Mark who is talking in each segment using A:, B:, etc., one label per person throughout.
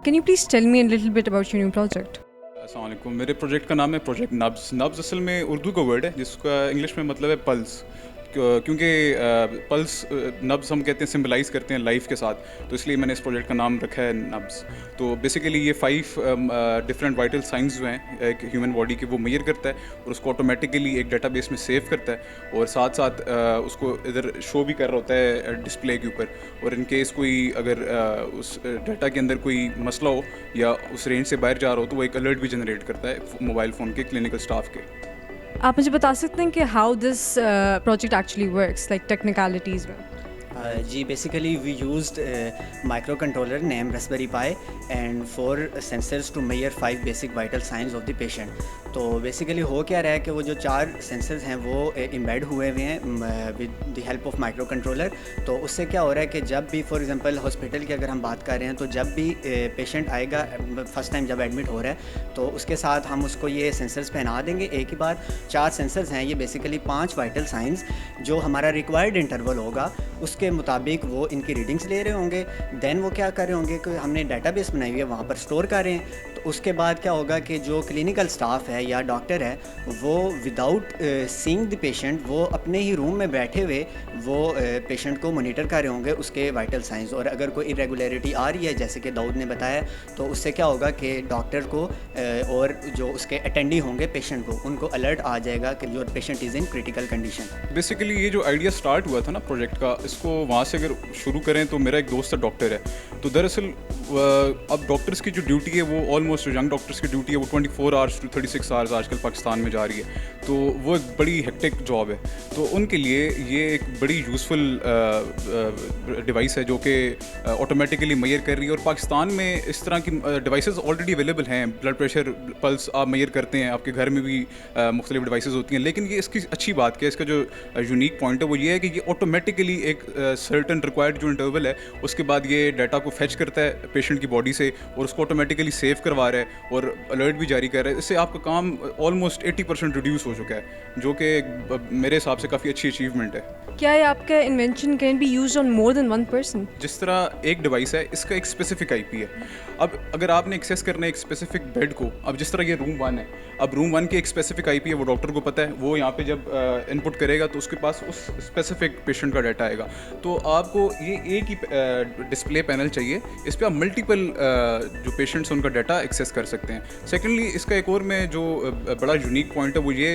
A: Can you please tell me a little bit about your new project?
B: अस्सलाम वालेकुम। मेरे project का नाम है प्रोजेक्ट नब्ज़। नब्ज़ असल में उर्दू का वर्ड है जिसका इंग्लिश में मतलब है पल्स। क्योंकि पल्स नब्ज़ हम कहते हैं सिम्बलाइज़ करते हैं लाइफ के साथ, तो इसलिए मैंने इस प्रोजेक्ट का नाम रखा है नब्ज़। तो बेसिकली ये 5 डिफरेंट वाइटल साइंस जो हैं एक ह्यूमन बॉडी के, वो मेजर करता है और उसको ऑटोमेटिकली एक डेटाबेस में सेव करता है और साथ साथ उसको इधर शो भी कर रहा होता है डिस्प्ले के ऊपर। और इन केस कोई अगर उस डाटा के अंदर कोई मसला हो या उस रेंज से बाहर जा रहा हो तो वो एक अलर्ट भी जनरेट करता है मोबाइल फ़ोन के क्लिनिकल स्टाफ के।
A: आप मुझे बता सकते हैं कि how this project actually works, like technicalities में?
C: जी, basically we used micro controller name raspberry pi and 4 sensors to measure 5 basic vital signs of the patient. तो बेसिकली हो क्या रहा है कि वो जो 4 सेंसर्स हैं वो एम्बेड हुए हुए हैं with the help of micro controller. तो उससे क्या हो रहा है कि जब भी फॉर एग्जांपल हॉस्पिटल की अगर हम बात कर रहे हैं तो जब भी पेशेंट आएगा फर्स्ट टाइम जब एडमिट हो रहा है तो उसके साथ हम उसको ये सेंसर्स पहना देंगे एक ही बार। 4 सेंसर्स हैं ये, बेसिकली 5 वाइटल साइंस जो हमारा रिक्वायर्ड इंटरवल होगा उसके मुताबिक वो इनकी रीडिंग्स ले रहे होंगे। देन वो क्या कर रहे होंगे कि हमने डेटाबेस बनाई हुई है वहाँ पर स्टोर कर रहे हैं। तो उसके बाद क्या होगा कि जो क्लिनिकल स्टाफ है या डॉक्टर है वो विदाउट सीइंग द पेशेंट वो अपने ही रूम में बैठे हुए वो पेशेंट को मॉनिटर कर रहे होंगे उसके वाइटल साइंस। और अगर कोई इरेगुलरिटी आ रही है जैसे कि दाऊद ने बताया तो उससे क्या होगा कि डॉक्टर को और जो उसके अटेंडी होंगे पेशेंट को उनको अलर्ट आ जाएगा कि जो patient is in critical condition.
B: Basically ये जो आइडिया स्टार्ट हुआ था ना प्रोजेक्ट का, इसको वहाँ से अगर शुरू करें तो मेरा एक दोस्त डॉक्टर है। तो दरअसल अब डॉक्टर्स की जो ड्यूटी है वो ऑलमोस्ट, यंग डॉक्टर्स की ड्यूटी है वो 24 आवर्स टू 36 आवर्स आजकल पाकिस्तान में जा रही है। तो वो एक बड़ी हेक्टिक जॉब है। तो उनके लिए ये एक बड़ी यूज़फुल डिवाइस है जो कि ऑटोमेटिकली मेजर कर रही है। और पाकिस्तान में इस तरह की डिवाइसेस ऑलरेडी अवेलेबल हैं। ब्लड प्रेशर पल्स आप मेजर करते हैं, आपके घर में भी मुख्तलिफ डिवाइसेस होती हैं। लेकिन ये इसकी अच्छी बात क्या है, इसका जो यूनिक पॉइंट है वो ये है कि ये ऑटोमेटिकली एक सर्टन रिक्वायर्ड जो इंटरवल है उसके बाद ये डाटा को फेच करता है पेशेंट की बॉडी से और उसको ऑटोमेटिकली सेव करवा रहा है और अलर्ट भी जारी कर रहा है। इससे आपका काम ऑलमोस्ट 80% रिड्यूस हो चुका है, जो कि मेरे हिसाब से काफ़ी अच्छी अचीवमेंट है।
A: क्या ये आपका invention can be used on more than 1 person?
B: जिस तरह एक डिवाइस है इसका एक स्पेसिफिक आईपी है। अब अगर आपने एक्सेस करना है एक स्पेसिफिक बेड को, अब जिस तरह ये रूम 1 है, अब रूम 1 की एक स्पेसिफिक आईपी है, वो डॉक्टर को पता है। वो यहाँ पे जब इनपुट करेगा तो उसके पास उस स्पेसिफिक पेशेंट का डाटा आएगा। तो आपको ये एक ही डिस्प्ले पैनल चाहिए, इस पर आप मल्टीपल जो पेशेंट्स हैं उनका डाटा एक्सेस कर सकते हैं। सेकेंडली इसका एक और मैं जो बड़ा यूनिक पॉइंट है वो ये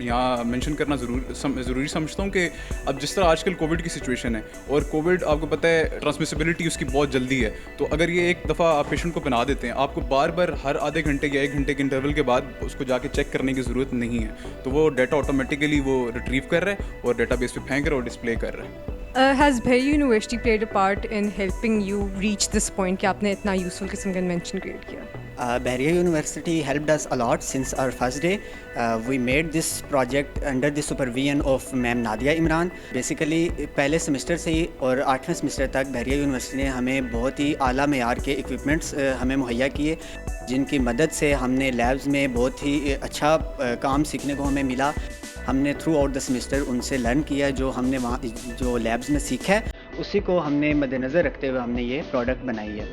B: यहाँ मेंशन करना ज़रूरी समझता हूँ कि अब जिस तरह आजकल कोविड की सिचुएशन है और कोविड आपको पता है ट्रांसमिसिबिलिटी उसकी बहुत जल्दी है। तो अगर ये एक दफ़ा आप पेशेंट को बना देते हैं, आपको बार बार हर आधे घंटे या 1 घंटे के इंटरवल के बाद उसको जाके चेक करने की ज़रूरत नहीं है। तो वो डाटा ऑटोमेटिकली वो रिट्रीव कर रहा है और डाटाबेस पे फेंक रहा है और डिस्प्ले कर रहा है।
A: Has Bahria University played a part in helping you reach this point कि आपने इतना यूज़फुल किस्म का इन्वेंशन क्रिएट किया?
C: Bahria University helped us a lot since our first day. We made this project under the supervision of Ma'am Nadia Imran. Basically पहले semester से ही और 8वें semester तक Bahria University ने हमें बहुत ही आला मेयार के इक्विपमेंट्स हमें मुहैया किए, जिनकी मदद से हमने लैब्स में बहुत ही अच्छा काम सीखने को हमें मिला। हमने थ्रू आउट द सेमेस्टर उनसे लर्न किया, जो हमने वहाँ जो लैब्स में सीखा है उसी को हमने मद्देनज़र रखते हुए हमने ये प्रोडक्ट बनाई है।